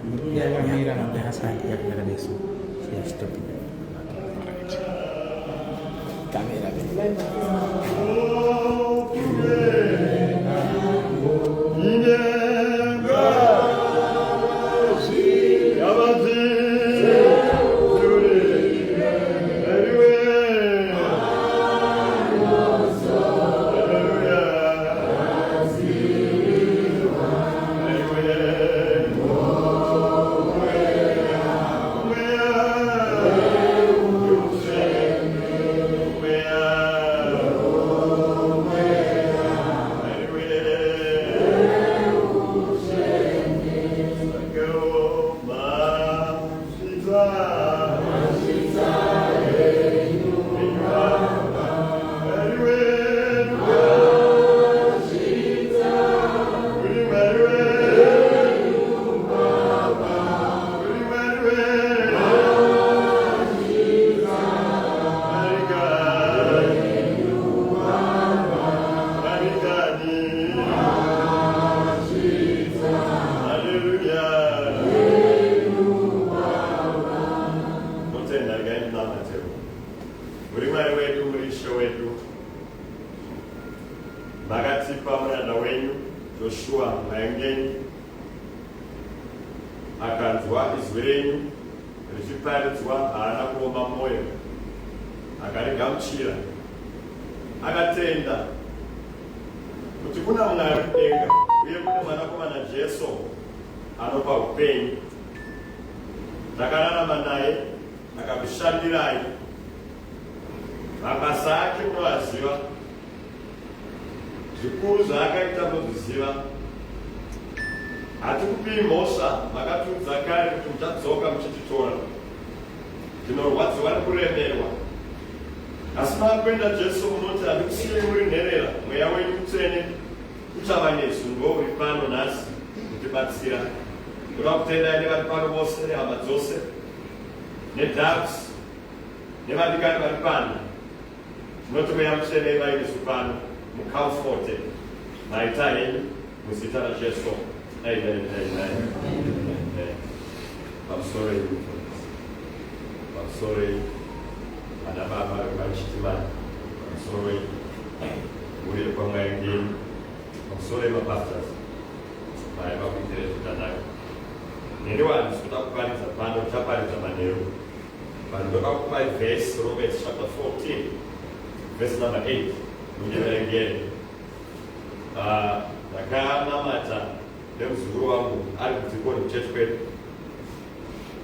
Kamera namanya Hasan ya kamera desu. Ya stop. Kamera.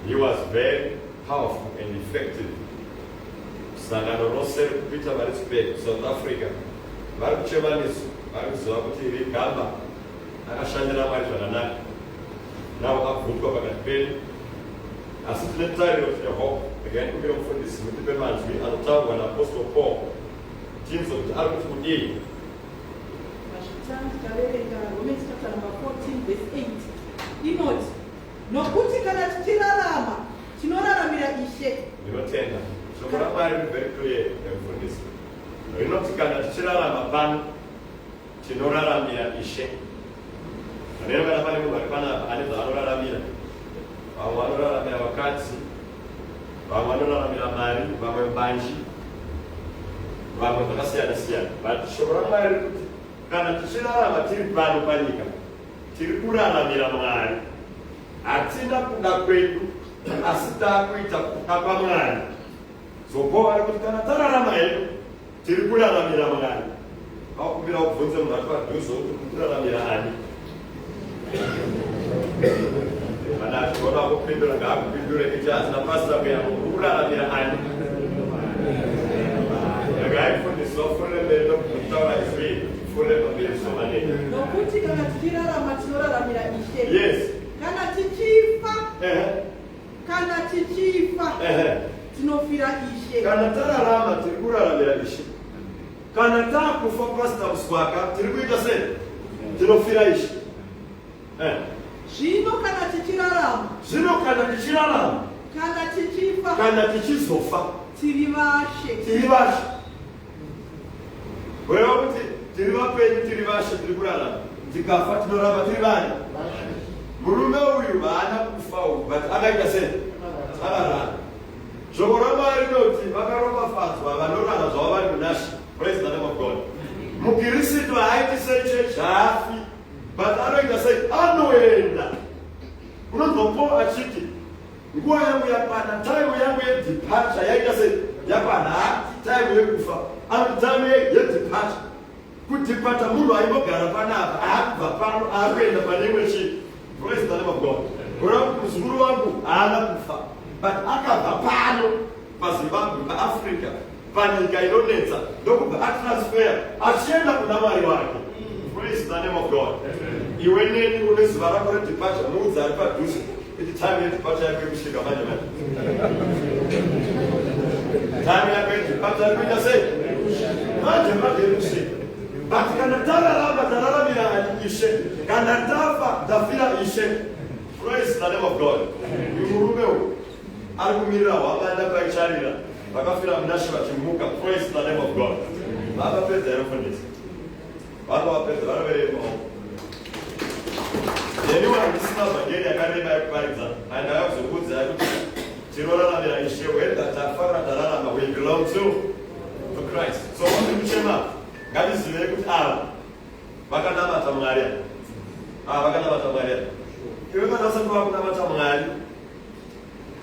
He was very powerful and effective. Sangano Rosser Peter Marispe, South Africa. Varchemanis, Varzoti, Gamba, Ashandra Marjanana. Now up Bukovakan. As it is time of the hope, again, we go for this with the man, we are town when Apostle Paul, James of the Albert Woody. Romans chapter number 14, verse 8. Inoti, nokuti kana tichirarama, tinoraramira Ishe. Inotenda. So what I'm very clear for this. Inoti kana tichirarama pano, tinoraramira Ishe. And then when I'm going to anoraramira. Wanoraramira wakati, wanoraramira mari, wamwe banji, wamwe vakasiyana-siyana. But shobora mari kuti kana tichirarama tiri pano panyika, tiri kuraramira Mwari. Hatina kuda kwedu, asi takuita kuda kwaMwari. So Paul ari kuti kana tararama hedu, tiri kuraramira Mwari. Akumbira kubvunze munhu ati padhuze kuti kuraramira ani. Mana achigona kupindura ngaakupindure kuti asina pastor kuya kuraramira ani. Ndakaifundiswa fure mberi nokutaura izvi. Nokuti kana tichirarama tinoraramira Ishe. Yes. Kana tichifa tinofira Ishe. Kana tararama tiri kuraramira Ishe. Kana takufa pastor Muswaka tiri kuita sei? Tinofira Ishe. Zvino kana tichirarama. Kana tichifa. Kana tichizofa. Tiri vashe. Wewe kuti tiri vapenyu tiri vashe tiri kurarama. Tikafa tinoramba tiri vani. murume uyu haana kufa uyu but akaita sei akarara. Shoko raMwari rinoti vakaropafadzwa vanorara zvavo vari munaShe. Praise the name of God. Mukristu haaiti sechechi haafi but anoita sei anoenda. Unonzwa Paul achiti nguva yangu yakwana, time yangu yedeparture yaita sei yakwana, time yekufa and time yedeparture. Kudepata munhu aimbogara panapa aakubva pano aakuenda pane imwe chinhu. Praise the name of God. Gora kuti muzukuru wangu haana kufa but akabva pano paZimbabwe paAfrica panyika inonetsa ndokubva atransfer achienda kuna Mwari wake. Praise the name of God. Iwe neni une zuva rako redeparture muudza ari padhuze kuti time yedeparture yako yekusvika manje manje. Time yako yedeparture yari kuita sei manje manje yekusvika. But kana tararama tararamira Ishe, kana tafa tafira Ishe. Praise the name of God. Murume uyu ari kumirira hwamanda paicharira vakafira munaShe vachimuka. Praise the name of God. Vakapedza here mufundisi, vakavapedza vanoveremawo. Neniwa handisina vhangeri yakareba yekuparidza and ndakakuzokudza kuti tinoraramira Ishe when tafa tararama we belong to Christ. So vati kuchema ngatizive kuti ava vakanamata Mwari. Vakanamata Mwari. Iwe kana usati vakunamata Mwari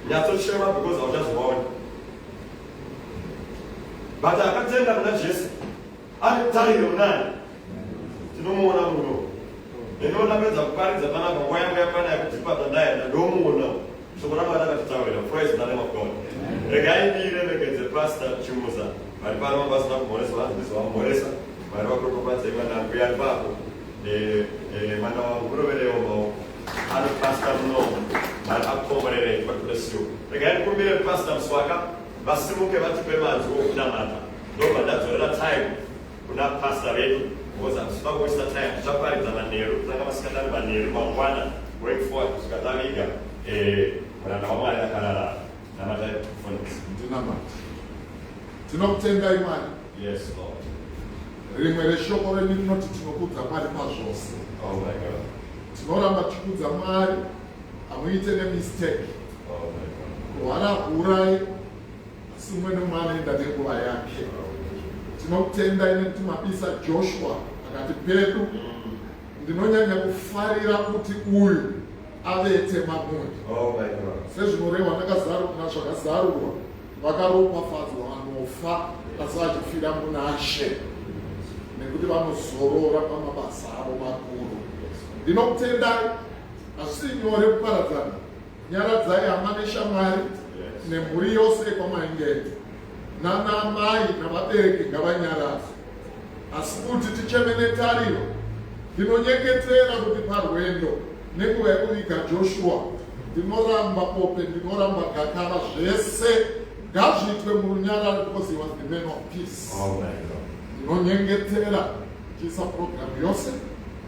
nyatsochema because hauchazovaona. But akatenda muna Jesu ane tariro munani tinomuona muno. Ndinoona pedza kuparidza panapa nguva yangu yakwana yakutipata ndaenda ndomuona. Shoko raMwari rakatitaurira. Praise the name of God. Regai ndiremekedze Pastor Chimusa vari pano vasina kumhoresa vanzvizwa vamhoresa vari vakuropafadza imanangu yari papo mwana wangu muroverewo ari Pastor munomo vari akukomorerei pakulesiwo. Regai ndikumbire Pastor Muswaka vasimuke vatipe manzwi okunamata ndobva ndadzorera time kuna Pastor vedu because hatisina kuwaste time. Tichaparidza manheru kutanga masikandari manheru mangwana going forward kusvika taviga muranda waMwari akarara namatai kufundisa. Ndinamata tinokutendai Mwari. Yes, Lord. Rimwe reshoko renyu rinoti tinokudza Mwari pazvose. Oh my God. Tinoramba tichikudza Mwari, hamuite nemistake. Oh my God. Kuharahurai asi umwe nemwe anoenda nenguva yake. Tinokutendai nekuti mabisa Joshua akati pedu ndinonyanya kufarira kuti uyu avete mamuri. Oh my God. Sezvinorehwa zvakazarurwa vakaropafadzwa vanofa asi vachifira munaShe nekuti vanozorora pamabasa avo makuru. Ndinokutendai hazvisi nyore kuparadzana. Nyaradzai hama neshamwari nemhuri yose kwamaingeenda. Nanamai navabereki ngavanyaradze. Asi kuti ticheme netariro. Ndinonyengetera kuti parwendo nenguva yekuviga Joshua ndinoramba Pope, ndinoramba Gakava, zvese ngazviitwe murunyararo because he was the man of peace. Oh my God. Ndinonyengetera tichiisa programu yose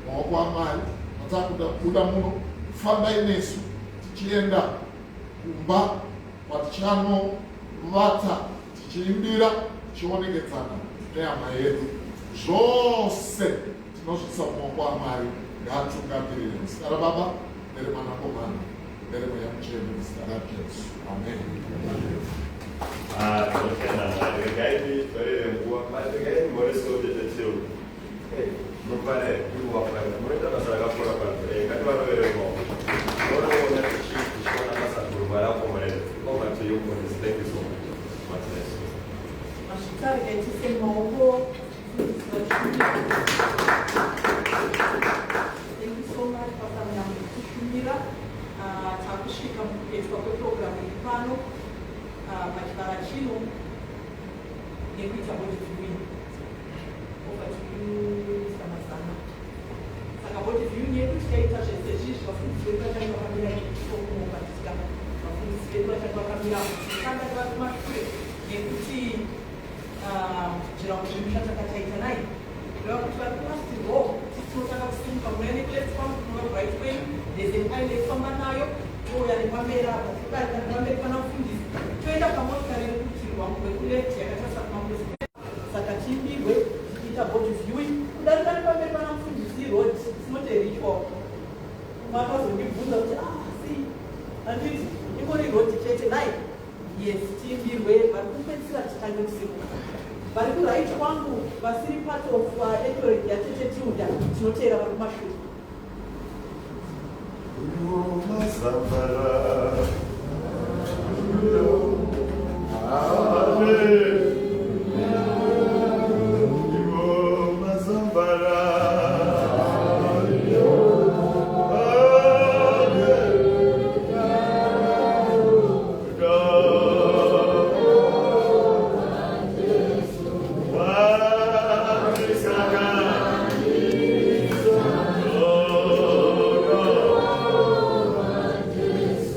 maoko aMwari atakuda kubuda muno. Fambai nesu tichienda kumba kwatichanovata tichiimbira tichiwonekedzana nehama yedu. Zvose tinozviisa mumaoko aMwari. Ngatungamirire muzita raBaba nereMwanakomana neremweya mutsvene muzita raJesu. Amen. Tinotenda Mwari. Regai nditorere nguva. Regai ndimhoresewo tetetiwo. Mufane nguva kwayo. Munoita basa rakakura kwazvo. Ngativaroveremo. Munoona tichiona basa guru varakomorera. Over to you, Moses. Thank you so much. God bless you. Mashitargetise maoko. Thank you so much, Pastor Mnyamkushumira. Takusvika mukupedzwa kweprogramu iri pano pachivara chino nekuita bodyview. Over to you, Samazana. Saka bodyview yedu tikaita zvese izvi vafundisi vedu vachanga vakamira nekutokumobatika vafundisi vedu vachanga vakamira kutanga vari kumashure nekuti zvirango zvinhu zvatakachaita nai reva kuti vari kurasirwawo tinotanga kusimuka muna neplatform kunova right way ndezemai nekufamba nayo touya nepamberi apa todarika nepamberi pana mufundisi toenda pamotikari rekuti rwangu rwekuleft yakatarisa kumamuzi saka tiimbirwe tichiita body viewing kudarika nepamberi pana mufundisi road it's not a ritual makazondibvunza yes timbirwe vari kupedzisira titange kusimuka vari kurit kwangu vasiri part of entourage yatete tiuda tinoteera vari kumashure Yes.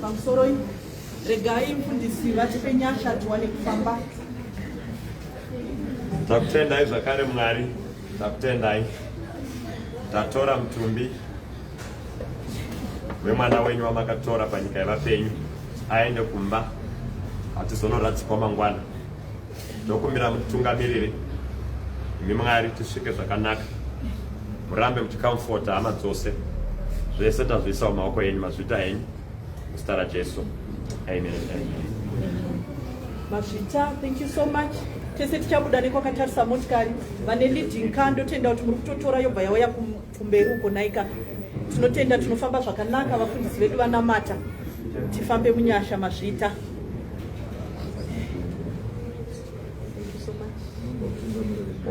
pamusoroi regai mufundisi vatipe nyasha tiwane kufamba. Takutendai zvakare Mwari, takutendai. Tatora mutumbi wemwana wenyu wamakatora panyika yevapenyu aende kumba atizonoradzikwa mangwana. Ndokumbira mutungamiriri imi Mwari tisvike zvakanaka, murambe muchikamfota hama dzose, zvese tazviisa mumaoko enyu, mazvita enyu muzita raJesu, amen. Mazvita, thank you so much. Tese tichabuda nekwakatarisa motikari vane leading car ndotenda kuti muri kutotora yobva yauya kumberi uko naika. Tinotenda tinofamba zvakanaka, vafundisi vedu vanamata tifambe munyasha mazvita.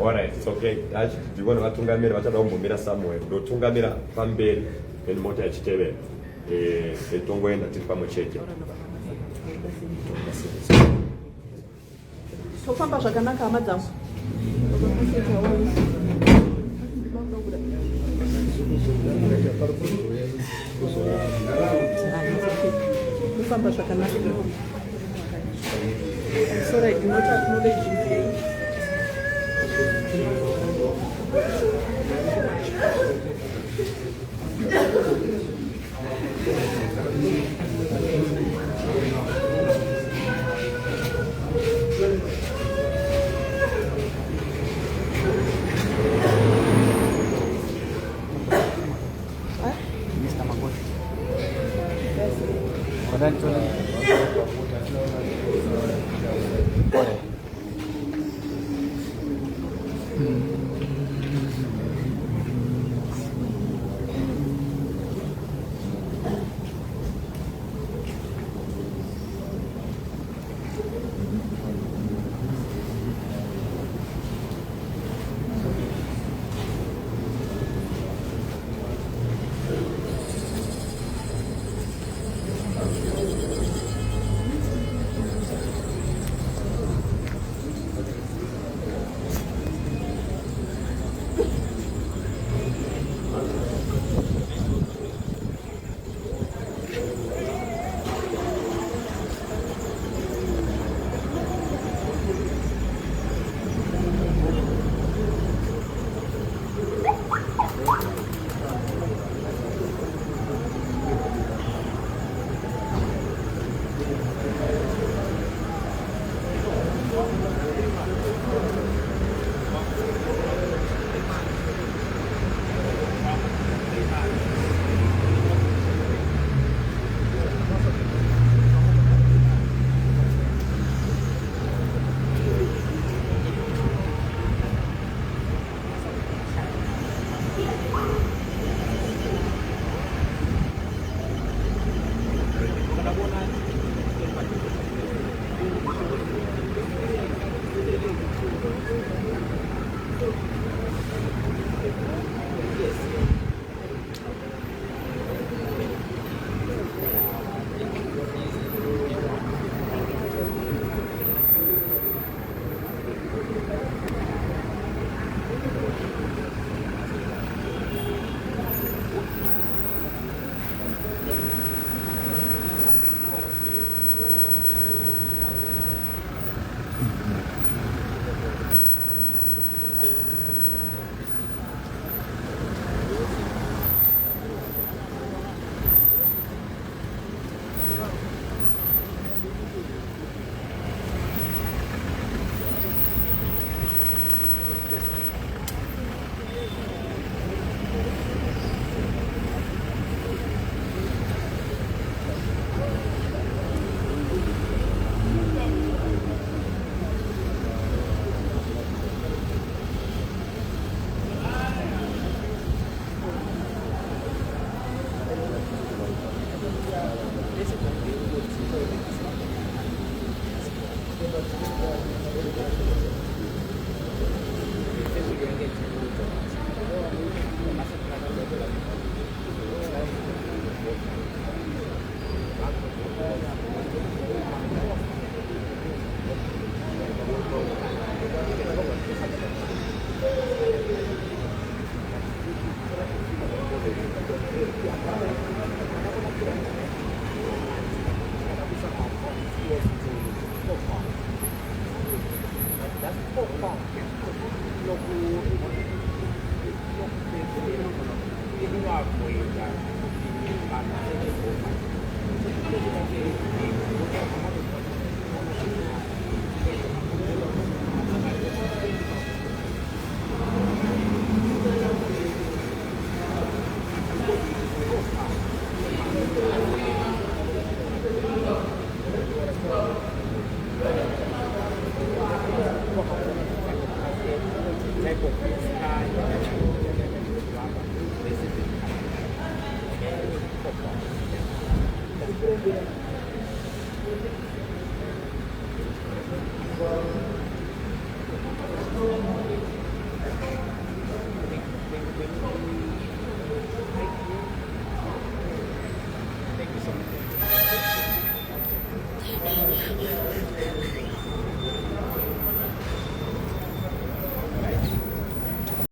Alright, it's okay. Ndivona vatungamiri vachada kumbomira Samuel ndotungamira pamberi mota yachitevera tongoenda tiri pamwe chete. Tofamba zvakanaka hama dzangu. Tofamba zvakanaka. Sorry, do not acknowledge you.